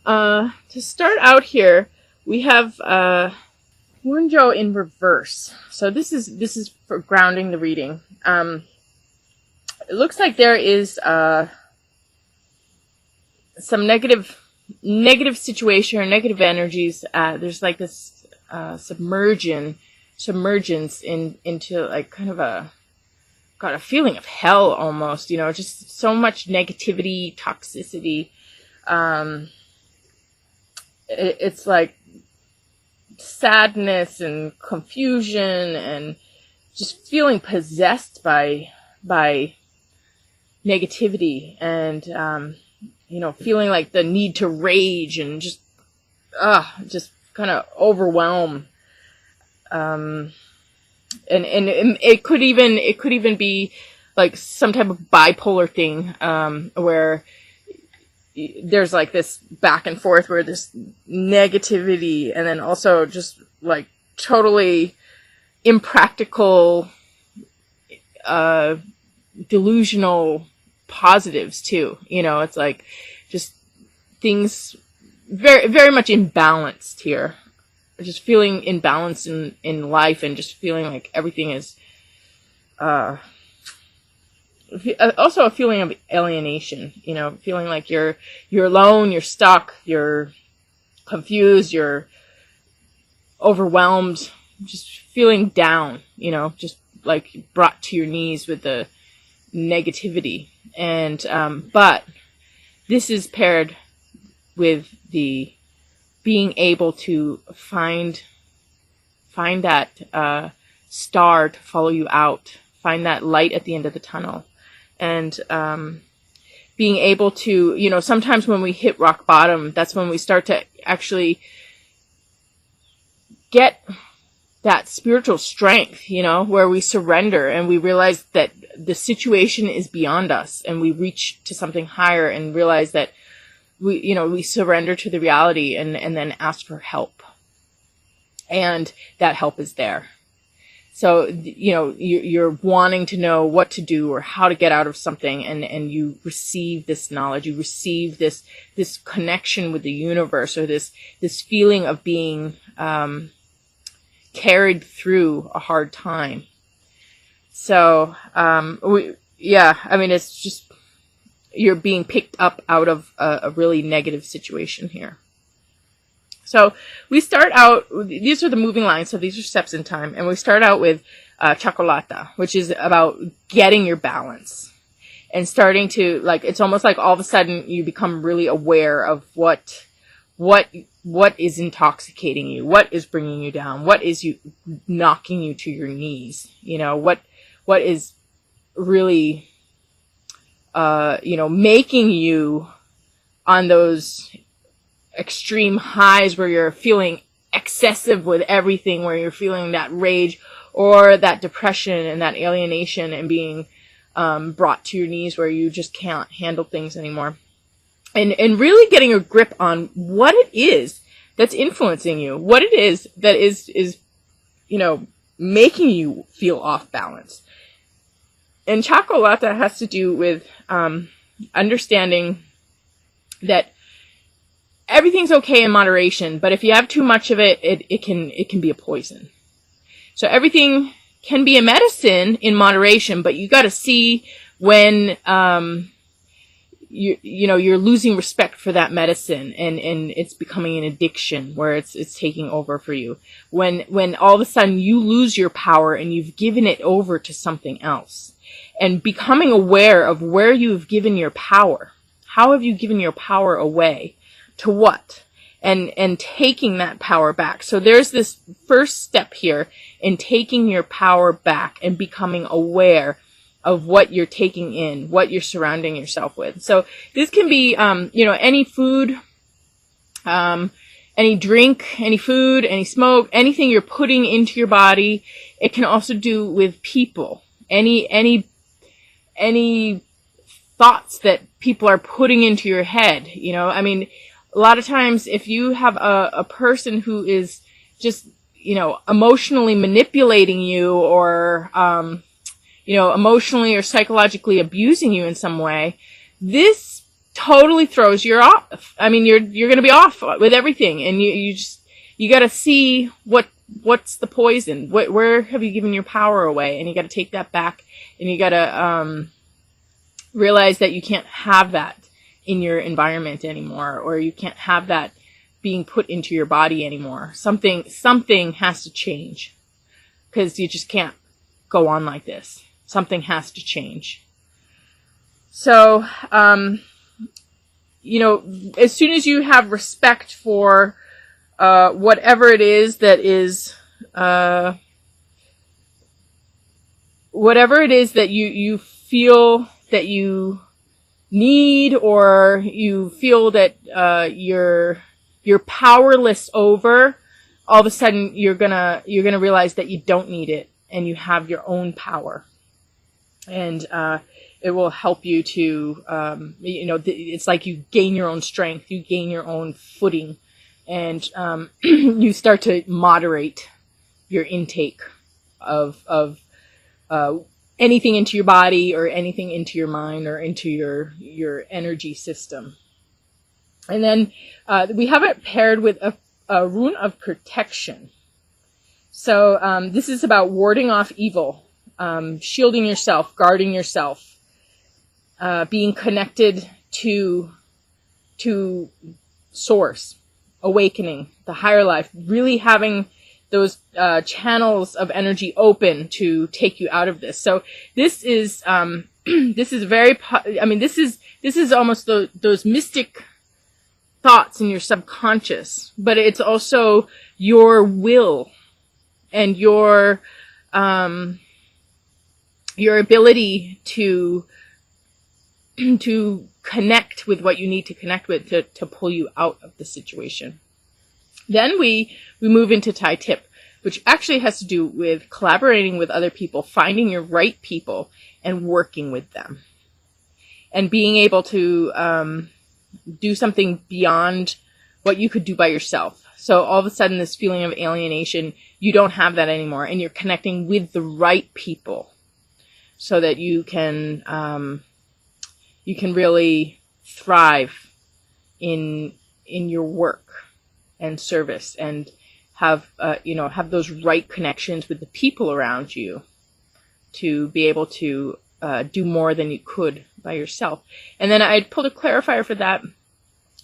To start out here, we have Wunjo in reverse. So this is for grounding the reading. It looks like there is some negative situation or negative energies. There's like this submergence into like kind of a feeling of hell almost. Just so much negativity, toxicity. It's like sadness and confusion and just feeling possessed by negativity and feeling like the need to rage and just kind of overwhelm. And it could even be like some type of bipolar thing where there's like this back and forth where there's negativity and then also just like totally impractical, delusional positives too. It's like just things very, very much imbalanced here. Just feeling imbalanced in life and just feeling like everything is, also a feeling of alienation, feeling like you're alone, you're stuck, you're confused, you're overwhelmed, just feeling down, just like brought to your knees with the negativity. And, but this is paired with the being able to find that, star to follow you out, find that light at the end of the tunnel. And being able to, sometimes when we hit rock bottom, that's when we start to actually get that spiritual strength, where we surrender and we realize that the situation is beyond us and we reach to something higher and realize that we surrender to the reality and then ask for help. And that help is there. So, you're wanting to know what to do or how to get out of something, and you receive this knowledge, you receive this connection with the universe, or this feeling of being carried through a hard time. So, it's just, you're being picked up out of a really negative situation here. So we start out, these are the moving lines, so these are steps in time, and we start out with Chocolata, which is about getting your balance and starting to, like, it's almost like all of a sudden you become really aware of what is intoxicating you, what is bringing you down, what is knocking you to your knees, what is really, making you on those extreme highs where you're feeling excessive with everything, where you're feeling that rage or that depression and that alienation and being brought to your knees where you just can't handle things anymore. And really getting a grip on what it is that's influencing you, what it is that is making you feel off balance. And Chocolata has to do with understanding that everything's okay in moderation, but if you have too much of it, it can be a poison. So everything can be a medicine in moderation, but you got to see when you're losing respect for that medicine and it's becoming an addiction where it's taking over for you. When all of a sudden you lose your power and you've given it over to something else, and becoming aware of where you've given your power. How have you given your power away? To what? And taking that power back. So there's this first step here in taking your power back and becoming aware of what you're taking in, what you're surrounding yourself with. So this can be, any food, any drink, any food, any smoke, anything you're putting into your body. It can also do with people. Any thoughts that people are putting into your head, a lot of times if you have a person who is just, emotionally manipulating you or, emotionally or psychologically abusing you in some way, this totally throws you off. I mean, you're going to be off with everything, and you got to see what's the poison. Where have you given your power away? And you got to take that back, and you got to realize that you can't have that in your environment anymore, or you can't have that being put into your body anymore. Something has to change, because you just can't go on like this. Something has to change. So, as soon as you have respect for whatever it is that you feel that you need, or you feel that you're powerless over, all of a sudden you're gonna realize that you don't need it, and you have your own power, and it will help you to it's like you gain your own strength, you gain your own footing, and you start to moderate your intake of anything into your body, or anything into your mind, or into your energy system. And then we have it paired with a rune of protection. So this is about warding off evil, shielding yourself, guarding yourself, being connected to source, awakening, the higher life, really having those channels of energy open to take you out of this. So this is this is almost those mystic thoughts in your subconscious, but it's also your will and your ability to connect with what you need to connect with to pull you out of the situation. Then we move into Tai Tip, which actually has to do with collaborating with other people, finding your right people and working with them, and being able to do something beyond what you could do by yourself. So all of a sudden, this feeling of alienation, you don't have that anymore, and you're connecting with the right people so that you can really thrive in your work and service, and have those right connections with the people around you to be able to do more than you could by yourself. And then I pulled a clarifier for that,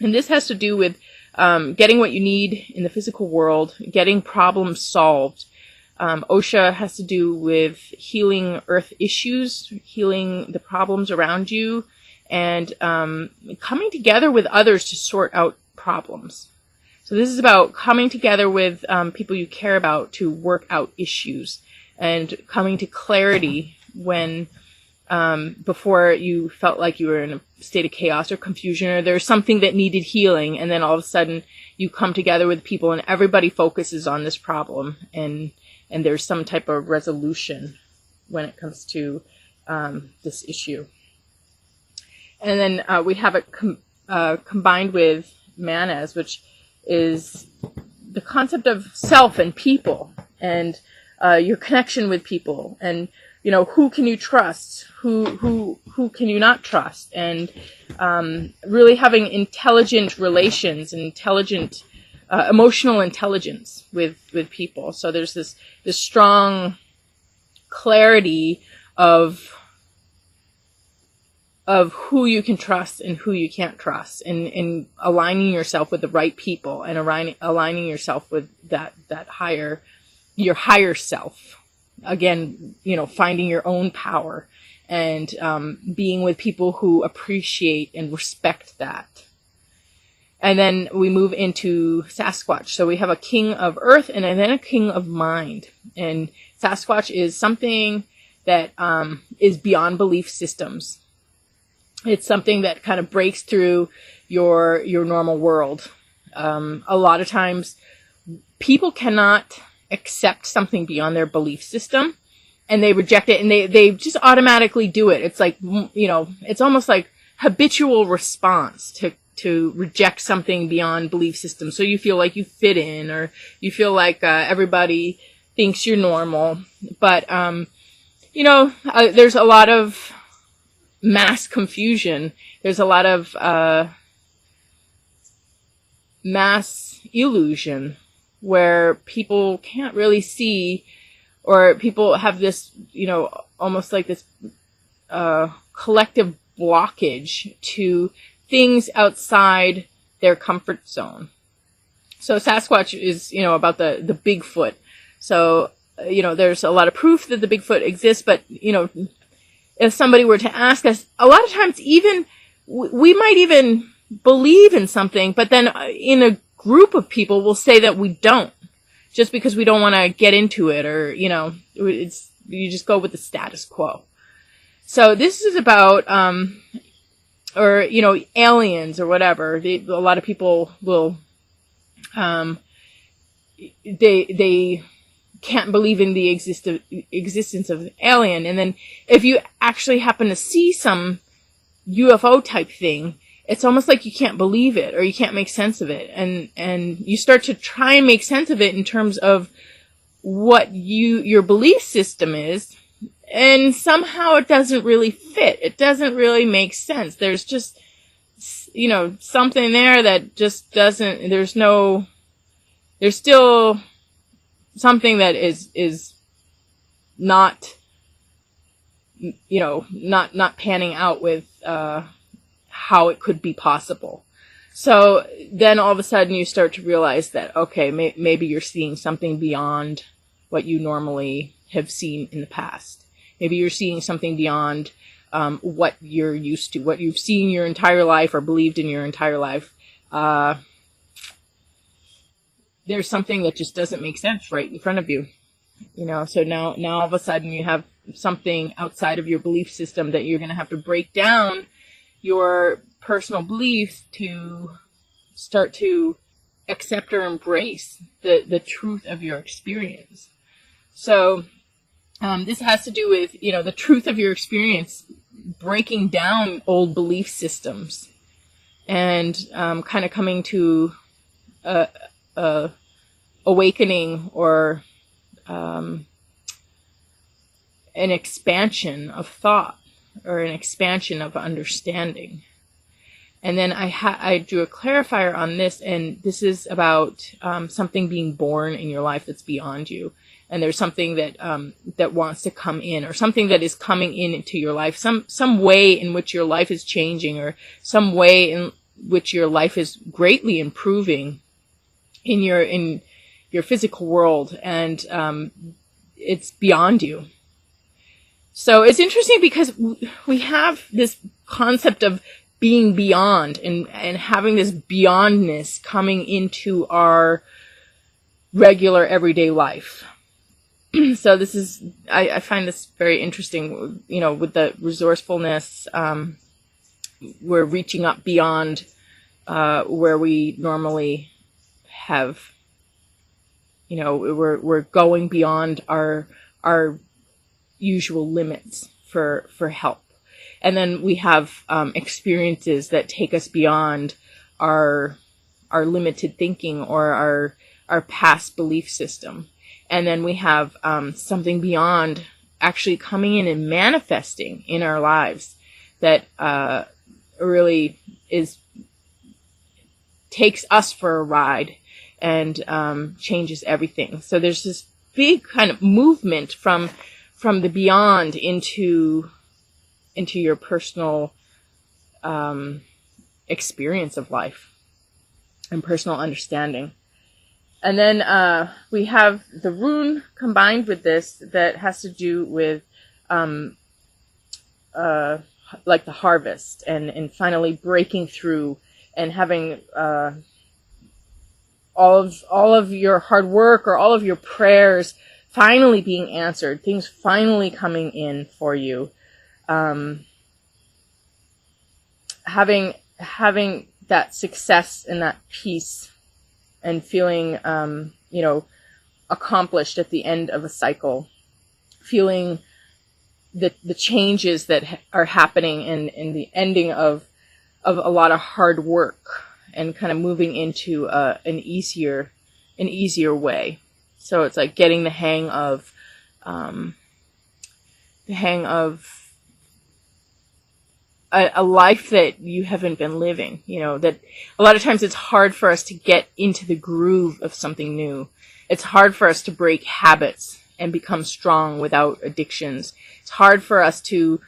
and this has to do with getting what you need in the physical world, getting problems solved. OSHA has to do with healing earth issues, healing the problems around you, and coming together with others to sort out problems. So this is about coming together with people you care about to work out issues, and coming to clarity when before you felt like you were in a state of chaos or confusion, or there's something that needed healing, and then all of a sudden you come together with people and everybody focuses on this problem, and there's some type of resolution when it comes to this issue. And then we have it combined with manas, which is the concept of self and people, and your connection with people, and who can you trust, who can you not trust, and really having intelligent relations and intelligent emotional intelligence with people. So there's this strong clarity of who you can trust and who you can't trust, and aligning yourself with the right people, and aligning yourself with your higher self. Again, finding your own power, and being with people who appreciate and respect that. And then we move into Sasquatch. So we have a king of earth and then a king of mind. And Sasquatch is something that is beyond belief systems. It's something that kind of breaks through your normal world. A lot of times people cannot accept something beyond their belief system, and they reject it, and they just automatically do it. It's like, it's almost like habitual response to reject something beyond belief system. So you feel like you fit in, or you feel like everybody thinks you're normal. But, there's a lot of mass confusion. There's a lot of mass illusion where people can't really see, or people have this, almost like this collective blockage to things outside their comfort zone. So Sasquatch is, about the Bigfoot. So, there's a lot of proof that the Bigfoot exists, but, if somebody were to ask us, a lot of times even, we might even believe in something, but then in a group of people we'll say that we don't, just because we don't want to get into it, or, you just go with the status quo. So this is about, or, aliens or whatever. A lot of people will, they can't believe in the existence of an alien. And then if you actually happen to see some UFO type thing, it's almost like you can't believe it, or you can't make sense of it. And you start to try and make sense of it in terms of what your belief system is. And somehow it doesn't really fit. It doesn't really make sense. There's just, something there that just doesn't, there's still something that is not, not panning out with, how it could be possible. So then all of a sudden you start to realize that, okay, maybe you're seeing something beyond what you normally have seen in the past. Maybe you're seeing something beyond what you're used to, what you've seen your entire life or believed in your entire life. There's something that just doesn't make sense right in front of you. So now all of a sudden you have something outside of your belief system that you're going to have to break down your personal beliefs to start to accept or embrace the truth of your experience. So this has to do with, the truth of your experience, breaking down old belief systems, and kind of coming to a awakening, or an expansion of thought, or an expansion of understanding. And then I drew a clarifier on this, and this is about something being born in your life that's beyond you. And there's something that wants to come in, or something that is coming into your life, some way in which your life is changing, or some way in which your life is greatly improving in your physical world, and it's beyond you. So it's interesting because we have this concept of being beyond, and having this beyondness coming into our regular everyday life. So this is, I find this very interesting, with the resourcefulness, we're reaching up beyond where we normally have, we're going beyond our usual limits for help. And then we have experiences that take us beyond our limited thinking, or our past belief system. And then we have something beyond actually coming in and manifesting in our lives that really takes us for a ride, and changes everything. So there's this big kind of movement from the beyond into your personal experience of life and personal understanding. And then we have the rune combined with this that has to do with like the harvest, and finally breaking through, and having all of your hard work, or all of your prayers finally being answered, things finally coming in for you. Having that success and that peace, and feeling, accomplished at the end of a cycle, feeling the changes that are happening, and the ending of a lot of hard work, and kind of moving into an easier way. So it's like getting the hang of a life that you haven't been living. You know, that a lot of times it's hard for us to get into the groove of something new. It's hard for us to break habits and become strong without addictions. It's hard for us to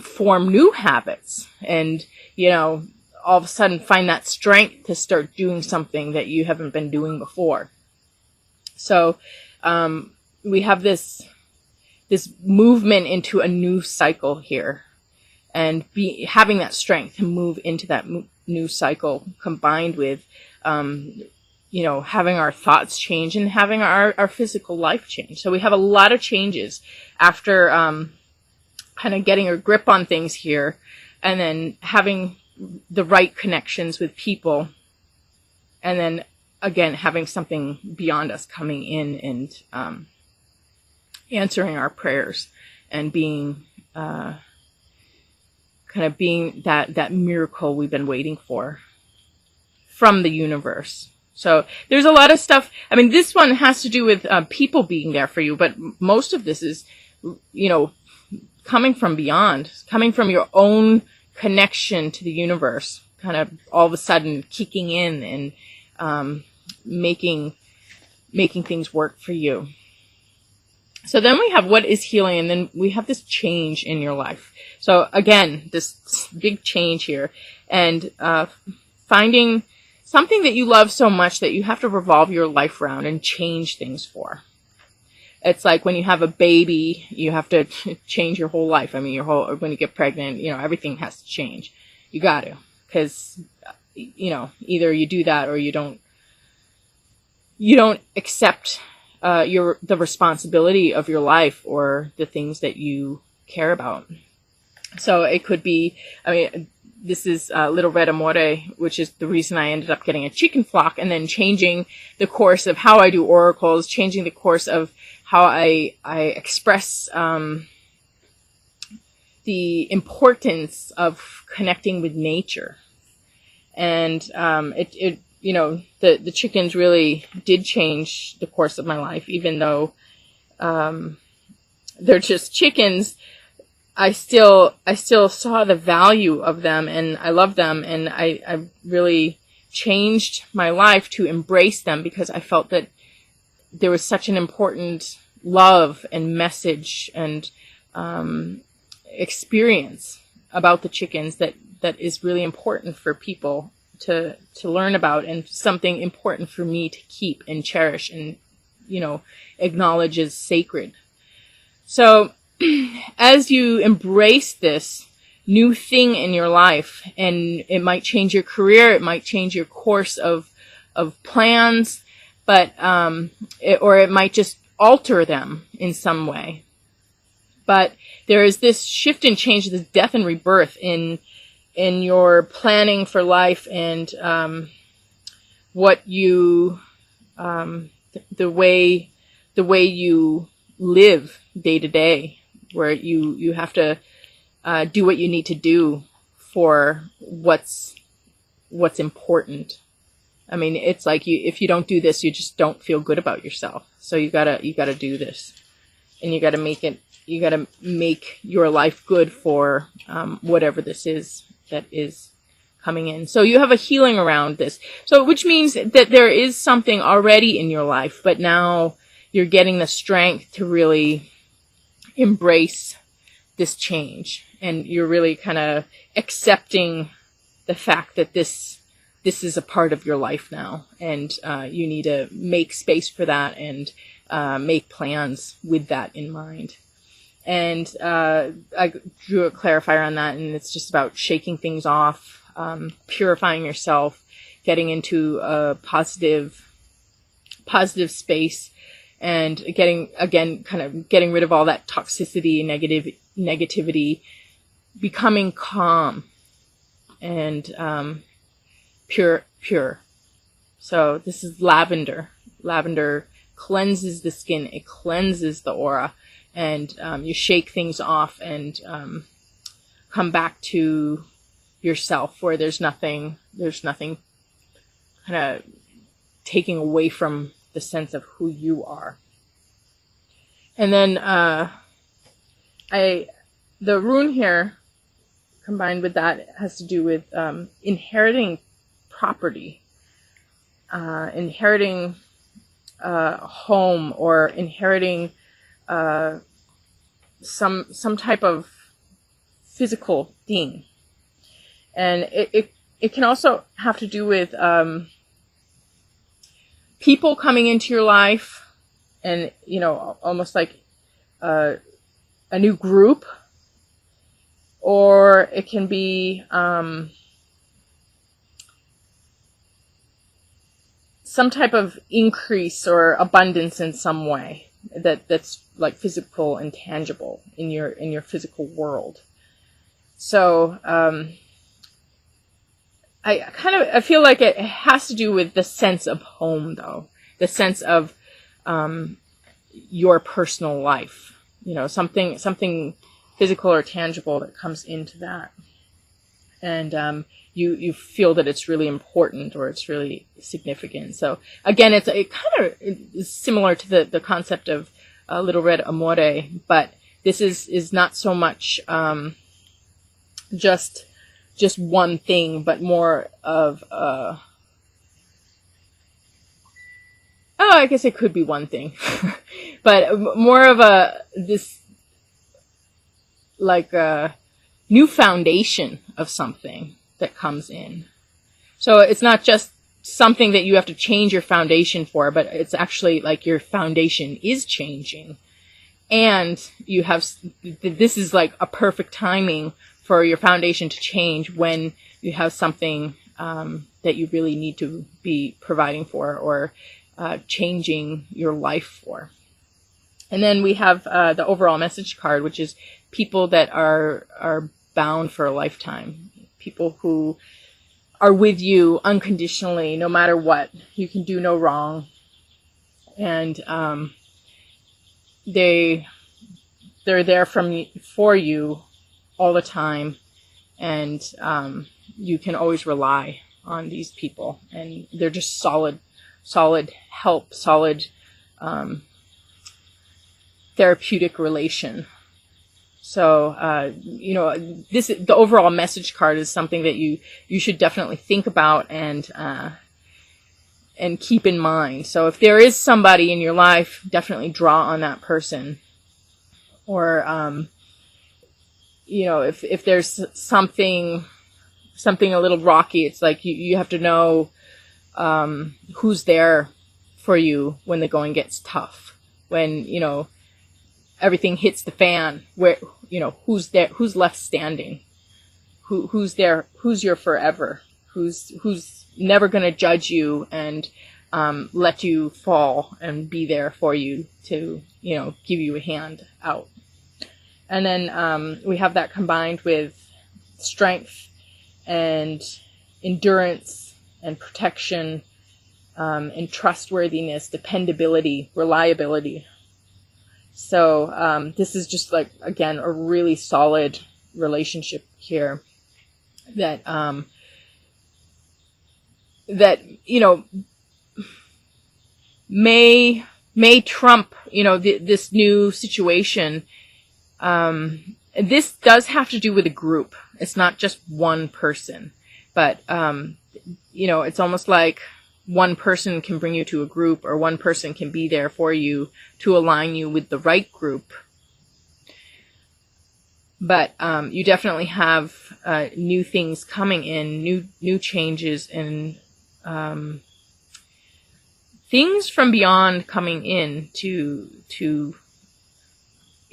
form new habits and, you know, all of a sudden find that strength to start doing something that you haven't been doing before. So we have this movement into a new cycle here, and having that strength to move into that new cycle, combined with you know, having our thoughts change and having our physical life change. So we have a lot of changes after kind of getting a grip on things here, and then having the right connections with people, and then again having something beyond us coming in and answering our prayers and being kind of being that miracle we've been waiting for from the universe. So there's a lot of stuff. I mean, this one has to do with people being there for you, but most of this is, you know, coming from beyond, coming from your own connection to the universe, kind of all of a sudden kicking in and making things work for you. So then we have what is healing, and then we have this change in your life. So again, this big change here, and finding something that you love so much that you have to revolve your life around and change things for. It's like when you have a baby, you have to change your whole life. I mean, when you get pregnant, you know, everything has to change. You got to, because, you know, either you do that or you don't accept the responsibility of your life or the things that you care about. So it could be, I mean, this is Little Red Amore, which is the reason I ended up getting a chicken flock, and then changing the course of how I do oracles, changing the course of how I express the importance of connecting with nature. And it you know, the chickens really did change the course of my life, even though they're just chickens. I still saw the value of them, and I love them, and I really changed my life to embrace them, because I felt that there was such an important love and message and experience about the chickens that is really important for people to learn about, and something important for me to keep and cherish and, you know, acknowledge as sacred. So as you embrace this new thing in your life, and it might change your career, it might change your course of plans, but or it might just alter them in some way. But there is this shift and change, this death and rebirth in your planning for life, and what you the way you live day to day, where you have to do what you need to do for what's important. I mean, it's like if you don't do this, you just don't feel good about yourself. So you gotta do this, and you gotta make your life good for whatever this is that is coming in. So you have a healing around this. So which means that there is something already in your life, but now you're getting the strength to really embrace this change, and you're really kind of accepting the fact that this is a part of your life now, and you need to make space for that and make plans with that in mind. And I drew a clarifier on that, and it's just about shaking things off, purifying yourself, getting into a positive space, and getting rid of all that toxicity and negativity, becoming calm and pure. So this is lavender. Lavender cleanses the skin, it cleanses the aura, and you shake things off and come back to yourself, where there's nothing kind of taking away from the sense of who you are. And then the rune here, combined with that has to do with inheriting property, inheriting a home, or inheriting some type of physical thing. And it can also have to do with people coming into your life, and, you know, almost like a new group, or it can be some type of increase or abundance in some way that's like physical and tangible in your physical world. So I feel like it has to do with the sense of home, though, the sense of your personal life, you know, something physical or tangible that comes into that, and you feel that it's really important or it's really significant. So again, it kind of is similar to the concept of Little Red Amore, but this is not so much just one thing, but more of I guess it could be one thing, but more of this like a new foundation of something that comes in. So it's not just something that you have to change your foundation for, but it's actually like your foundation is changing, and you have, this is like a perfect timing for your foundation to change when you have something that you really need to be providing for, or changing your life for. And then we have the overall message card, which is people that are bound for a lifetime. People who are with you unconditionally, no matter what. You can do no wrong. And they're there for you all the time. And you can always rely on these people. And they're just solid help, solid therapeutic relation. So, you know, the overall message card is something that you should definitely think about and keep in mind. So if there is somebody in your life, definitely draw on that person. Or, you know, if there's something a little rocky, it's like you have to know who's there for you when the going gets tough. When, you know, everything hits the fan, where, you know, who's there, who's left standing, who's there, who's your forever, who's never going to judge you and let you fall and be there for you to, you know, give you a hand out. And then we have that combined with strength and endurance and protection, and trustworthiness, dependability, reliability. So this is just like, again, a really solid relationship here that that, you know, may trump, you know, this new situation. This does have to do with a group. It's not just one person, but you know, it's almost like one person can bring you to a group, or one person can be there for you to align you with the right group. But you definitely have new things coming in, new changes, and things from beyond coming in to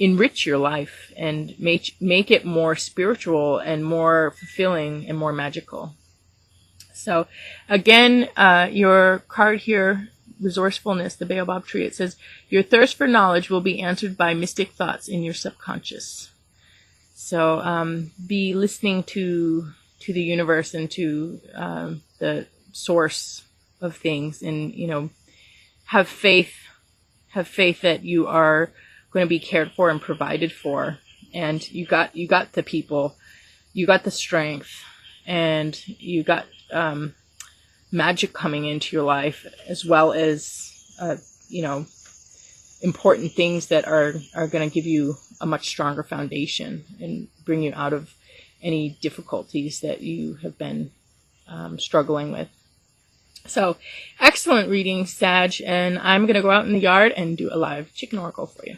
enrich your life and make it more spiritual and more fulfilling and more magical. So again, your card here, resourcefulness, the baobab tree, it says, your thirst for knowledge will be answered by mystic thoughts in your subconscious. So be listening to the universe and to the source of things, and, you know, have faith that you are going to be cared for and provided for, and you got the people, you got the strength, and you got magic coming into your life, as well as you know, important things that are going to give you a much stronger foundation and bring you out of any difficulties that you have been struggling with. So, excellent reading, Sag, and I'm going to go out in the yard and do a live chicken oracle for you.